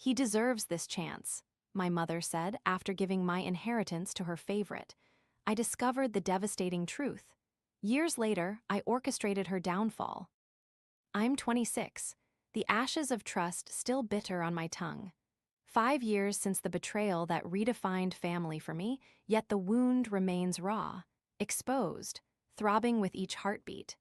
"He deserves this chance," my mother said after giving my inheritance to her favorite. I discovered the devastating truth. Years later, I orchestrated her downfall. I'm 26, the ashes of trust still bitter on my tongue. 5 years since the betrayal that redefined family for me, yet the wound remains raw, exposed, throbbing with each heartbeat.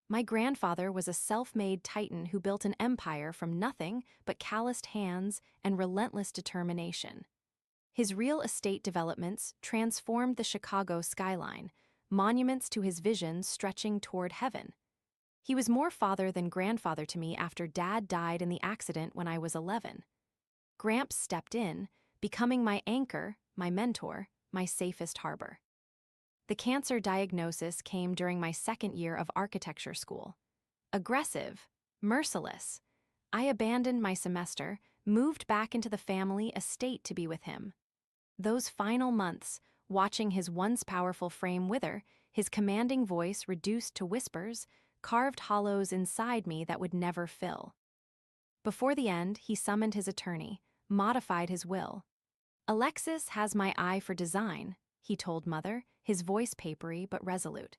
My grandfather was a self-made titan who built an empire from nothing but calloused hands and relentless determination. His real estate developments transformed the Chicago skyline, monuments to his vision stretching toward heaven. He was more father than grandfather to me after Dad died in the accident when I was 11. Gramps stepped in, becoming my anchor, my mentor, my safest harbor. The cancer diagnosis came during my second year of architecture school. Aggressive, merciless. I abandoned my semester, moved back into the family estate to be with him. Those final months, watching his once powerful frame wither, his commanding voice reduced to whispers, carved hollows inside me that would never fill. Before the end, he summoned his attorney, modified his will. "Alexis has my eye for design," he told Mother, his voice papery but resolute.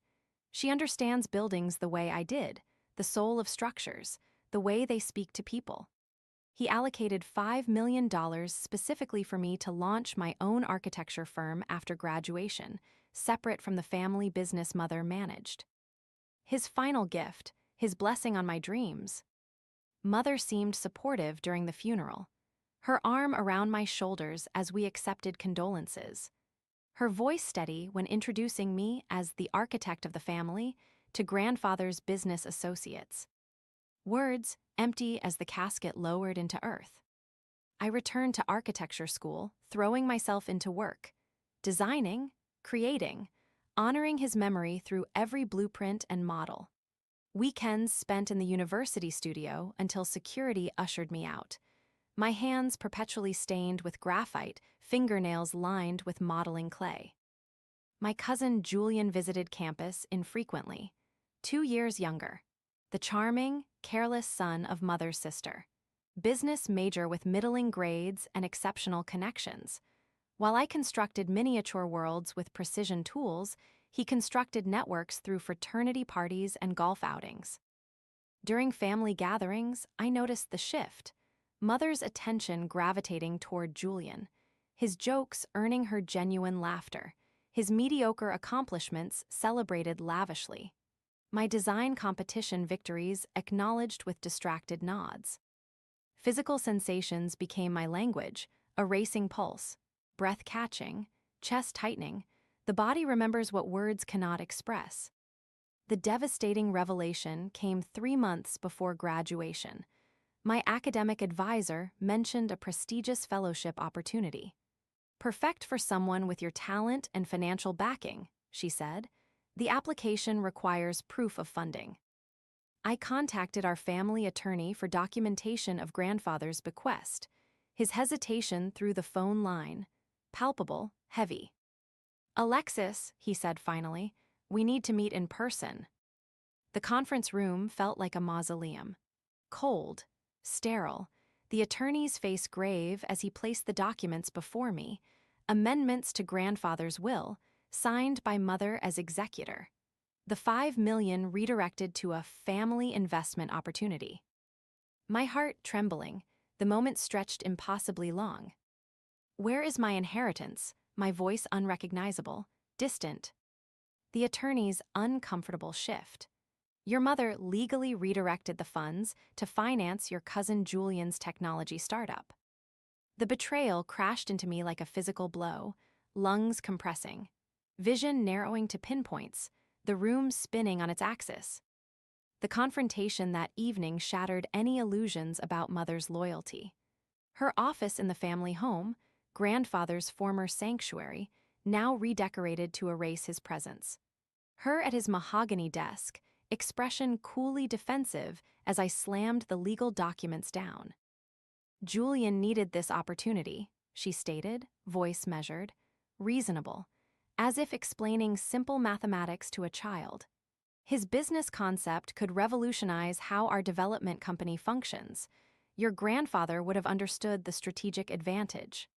"She understands buildings the way I did, the soul of structures, the way they speak to people." He allocated $5 million specifically for me to launch my own architecture firm after graduation, separate from the family business Mother managed. His final gift, his blessing on my dreams. Mother seemed supportive during the funeral, her arm around my shoulders as we accepted condolences. Her voice steady when introducing me as the architect of the family to grandfather's business associates. Words empty as the casket lowered into earth. I returned to architecture school, throwing myself into work, designing, creating, honoring his memory through every blueprint and model. Weekends spent in the university studio until security ushered me out. My hands perpetually stained with graphite, fingernails lined with modeling clay. My cousin Julian visited campus infrequently, 2 years younger. The charming, careless son of Mother's sister. Business major with middling grades and exceptional connections. While I constructed miniature worlds with precision tools, he constructed networks through fraternity parties and golf outings. During family gatherings, I noticed the shift. Mother's attention gravitating toward Julian, his jokes earning her genuine laughter, his mediocre accomplishments celebrated lavishly. My design competition victories acknowledged with distracted nods. Physical sensations became my language, a racing pulse, breath catching, chest tightening. The body remembers what words cannot express. The devastating revelation came 3 months before graduation. My academic advisor mentioned a prestigious fellowship opportunity. "Perfect for someone with your talent and financial backing," she said. "The application requires proof of funding." I contacted our family attorney for documentation of grandfather's bequest. His hesitation through the phone line. Palpable, heavy. "Alexis," he said finally, "we need to meet in person." The conference room felt like a mausoleum. Cold, sterile, the attorney's face grave as he placed the documents before me, amendments to grandfather's will, signed by Mother as executor. The $5 million redirected to a family investment opportunity. My heart trembling, the moment stretched impossibly long. "Where is my inheritance?" My voice unrecognizable, distant. The attorney's uncomfortable shift. "Your mother legally redirected the funds to finance your cousin Julian's technology startup." The betrayal crashed into me like a physical blow, lungs compressing, vision narrowing to pinpoints, the room spinning on its axis. The confrontation that evening shattered any illusions about Mother's loyalty. Her office in the family home, grandfather's former sanctuary, now redecorated to erase his presence. Her at his mahogany desk, expression coolly defensive as I slammed the legal documents down. "Julian needed this opportunity," she stated, voice measured, reasonable, as if explaining simple mathematics to a child. "His business concept could revolutionize how our development company functions. Your grandfather would have understood the strategic advantage.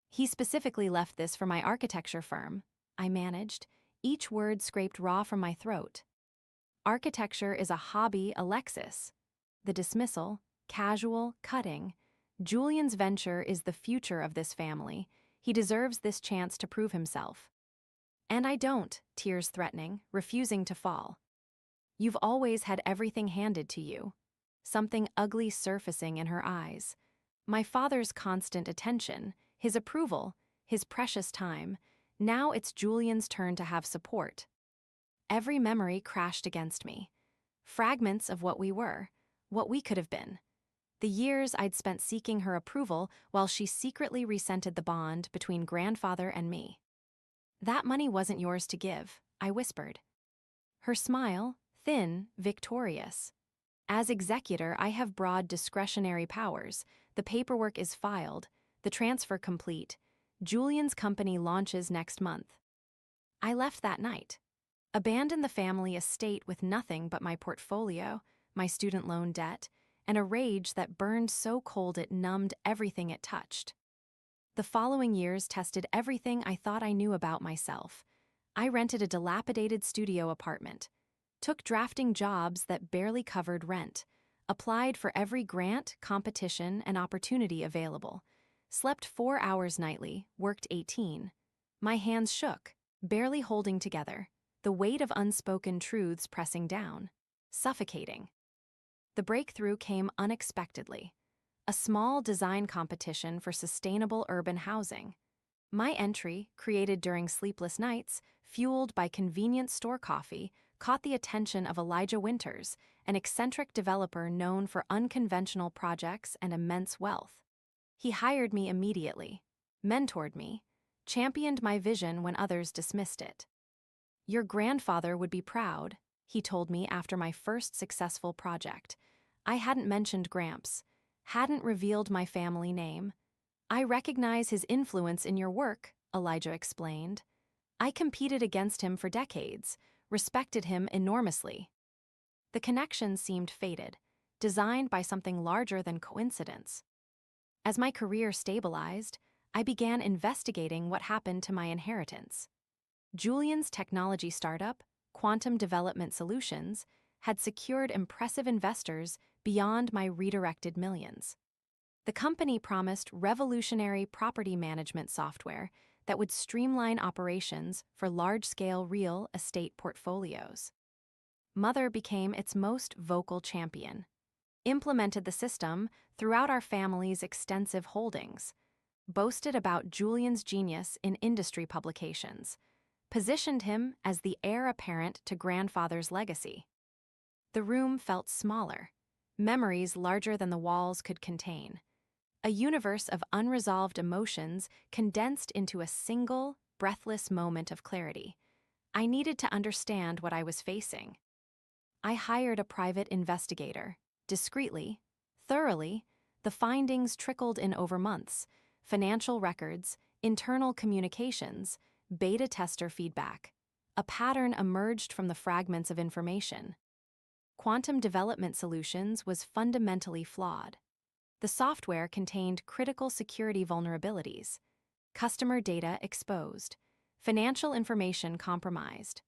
He specifically left this for my architecture firm, I managed, each word scraped raw from my throat. Architecture is a hobby, Alexis. The dismissal, casual, cutting. Julian's venture is the future of this family. He deserves this chance to prove himself. And I don't, tears threatening, refusing to fall. You've always had everything handed to you. Something ugly surfacing in her eyes. My father's constant attention, his approval, his precious time. Now it's Julian's turn to have support. Every memory crashed against me. Fragments of what we were, what we could have been. The years I'd spent seeking her approval while she secretly resented the bond between grandfather and me. That money wasn't yours to give, I whispered. Her smile, thin, victorious. As executor, I have broad discretionary powers. The paperwork is filed, the transfer complete. Julian's company launches next month. I left that night. Abandoned the family estate with nothing but my portfolio, my student loan debt, and a rage that burned so cold it numbed everything it touched. The following years tested everything I thought I knew about myself. I rented a dilapidated studio apartment, took drafting jobs that barely covered rent, applied for every grant, competition, and opportunity available, slept 4 hours nightly, worked 18. My hands shook, barely holding together, the weight of unspoken truths pressing down, suffocating. The breakthrough came unexpectedly. A small design competition for sustainable urban housing. My entry, created during sleepless nights, fueled by convenience store coffee, caught the attention of Elijah Winters, an eccentric developer known for unconventional projects and immense wealth. He hired me immediately, mentored me, championed my vision when others dismissed it. Your grandfather would be proud, he told me after my first successful project. I hadn't mentioned Gramps, hadn't revealed my family name. I recognize his influence in your work, Elijah explained. I competed against him for decades, respected him enormously. The connection seemed fated, designed by something larger than coincidence. As my career stabilized, I began investigating what happened to my inheritance. Julian's technology startup, Quantum Development Solutions, had secured impressive investors beyond my redirected millions. The company promised revolutionary property management software that would streamline operations for large-scale real estate portfolios. Mother became its most vocal champion, implemented the system throughout our family's extensive holdings, boasted about Julian's genius in industry publications, positioned him as the heir apparent to grandfather's legacy. The room felt smaller, memories larger than the walls could contain. A universe of unresolved emotions condensed into a single, breathless moment of clarity. I needed to understand what I was facing. I hired a private investigator. Discreetly, thoroughly, the findings trickled in over months: financial records, internal communications, beta tester feedback. A pattern emerged from the fragments of information. Quantum Development Solutions was fundamentally flawed. The software contained critical security vulnerabilities, customer data exposed, financial information compromised.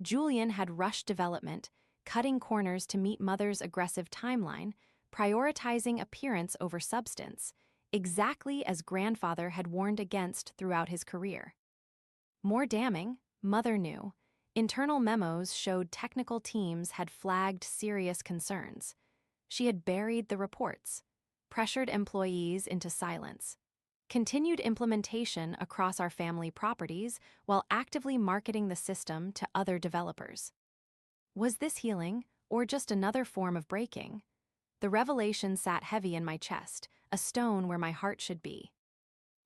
Julian had rushed development, cutting corners to meet Mother's aggressive timeline, prioritizing appearance over substance, exactly as grandfather had warned against throughout his career. More damning, Mother knew. Internal memos showed technical teams had flagged serious concerns. She had buried the reports, pressured employees into silence, continued implementation across our family properties while actively marketing the system to other developers. Was this healing, or just another form of breaking? The revelation sat heavy in my chest, a stone where my heart should be.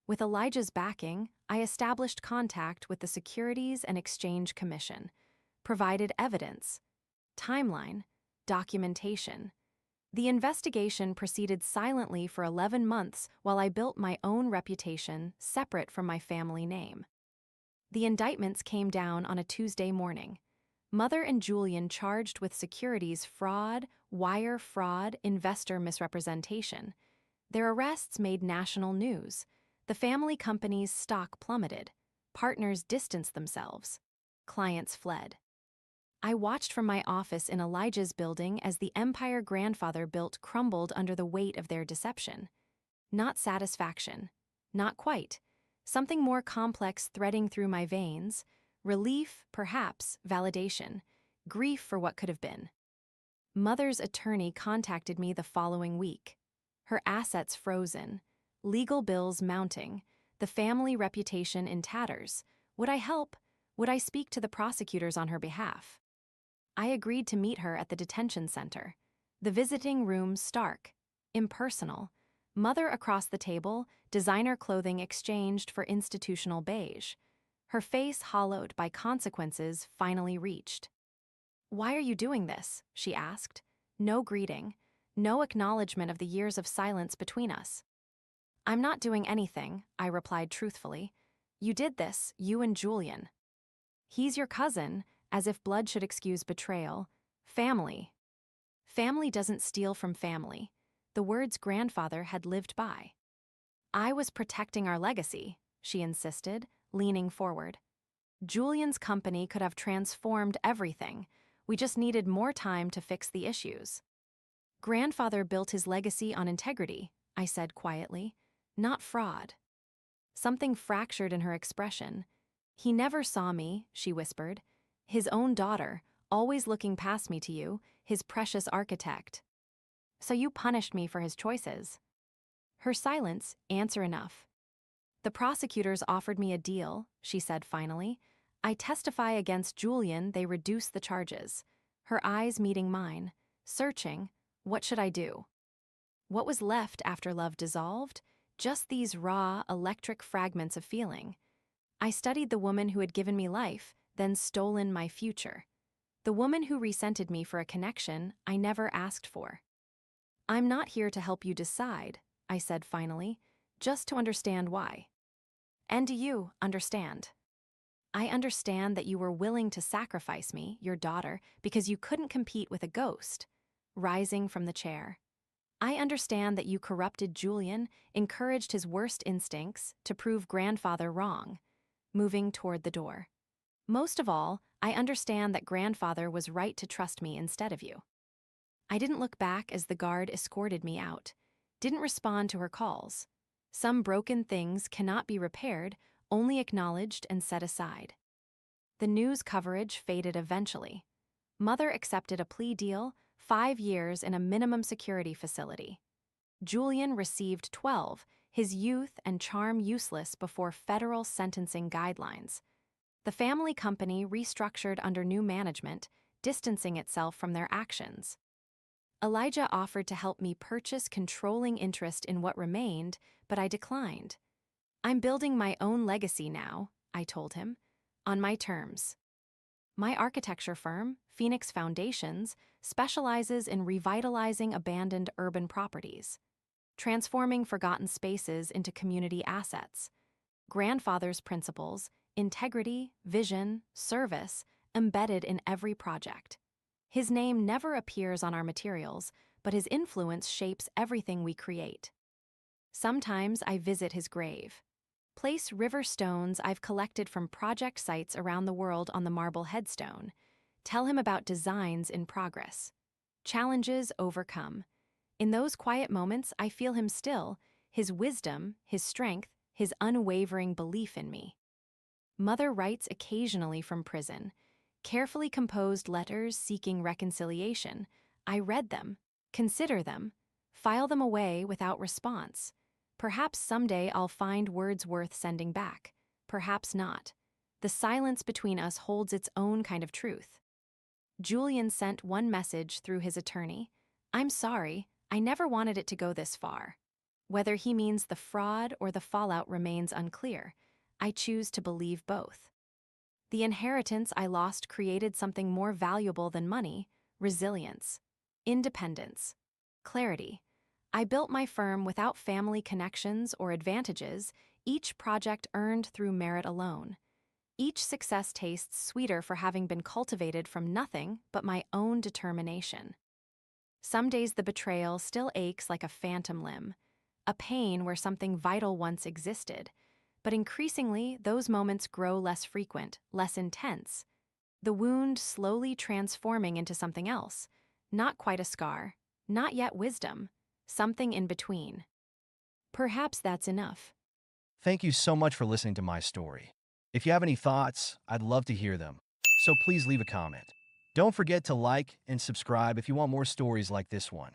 With Elijah's backing, I established contact with the Securities and Exchange Commission, provided evidence, timeline, documentation. The investigation proceeded silently for 11 months while I built my own reputation separate from my family name. The indictments came down on a Tuesday morning. Mother and Julian charged with securities fraud, wire fraud, investor misrepresentation. Their arrests made national news. The family company's stock plummeted. Partners distanced themselves. Clients fled. I watched from my office in Elijah's building as the empire grandfather built crumbled under the weight of their deception. Not satisfaction. Not quite. Something more complex threading through my veins. Relief, perhaps, validation. Grief for what could have been. Mother's attorney contacted me the following week. Her assets frozen. Legal bills mounting. The family reputation in tatters. Would I help? Would I speak to the prosecutors on her behalf? I agreed to meet her at the detention center. The visiting room stark. Impersonal. Mother across the table, designer clothing exchanged for institutional beige. Her face hollowed by consequences finally reached. "Why are you doing this?" she asked. No greeting. No acknowledgement of the years of silence between us. "I'm not doing anything," I replied truthfully. "You did this, you and Julian." "He's your cousin," as if blood should excuse betrayal. "Family." Family doesn't steal from family. The words grandfather had lived by. "I was protecting our legacy," she insisted, leaning forward. "Julian's company could have transformed everything. We just needed more time to fix the issues." "Grandfather built his legacy on integrity," I said quietly, "not fraud." Something fractured in her expression. "He never saw me," she whispered. "His own daughter, always looking past me to you, his precious architect. So you punished me for his choices." Her silence, answer enough. "The prosecutors offered me a deal," she said finally. "I testify against Julian, they reduce the charges." Her eyes meeting mine, searching. What should I do? What was left after love dissolved? Just these raw, electric fragments of feeling. I studied the woman who had given me life, then stolen my future. The woman who resented me for a connection I never asked for. "I'm not here to help you decide," I said finally, "just to understand why." "And do you understand?" "I understand that you were willing to sacrifice me, your daughter, because you couldn't compete with a ghost." Rising from the chair. "I understand that you corrupted Julian, encouraged his worst instincts to prove grandfather wrong." Moving toward the door. "Most of all, I understand that grandfather was right to trust me instead of you." I didn't look back as the guard escorted me out. Didn't respond to her calls. Some broken things cannot be repaired, only acknowledged and set aside. The news coverage faded eventually. Mother accepted a plea deal, 5 years in a minimum security facility. Julian received 12, his youth and charm useless before federal sentencing guidelines. The family company restructured under new management, distancing itself from their actions. Elijah offered to help me purchase controlling interest in what remained, but I declined. "I'm building my own legacy now," I told him, "on my terms." My architecture firm, Phoenix Foundations, specializes in revitalizing abandoned urban properties, transforming forgotten spaces into community assets. Grandfather's principles, integrity, vision, service, embedded in every project. His name never appears on our materials, but his influence shapes everything we create. Sometimes I visit his grave. Place river stones I've collected from project sites around the world on the marble headstone. Tell him about designs in progress. Challenges overcome. In those quiet moments, I feel him still, his wisdom, his strength, his unwavering belief in me. Mother writes occasionally from prison. Carefully composed letters seeking reconciliation. I read them, consider them, file them away without response. Perhaps someday I'll find words worth sending back. Perhaps not. The silence between us holds its own kind of truth. Julian sent one message through his attorney. "I'm sorry, I never wanted it to go this far." Whether he means the fraud or the fallout remains unclear. I choose to believe both. The inheritance I lost created something more valuable than money: resilience, independence, clarity. I built my firm without family connections or advantages, each project earned through merit alone. Each success tastes sweeter for having been cultivated from nothing but my own determination. Some days the betrayal still aches like a phantom limb, a pain where something vital once existed, but increasingly those moments grow less frequent, less intense, the wound slowly transforming into something else, not quite a scar, not yet wisdom, something in between. Perhaps that's enough. Thank you so much for listening to my story. If you have any thoughts, I'd love to hear them. So please leave a comment. Don't forget to like and subscribe if you want more stories like this one.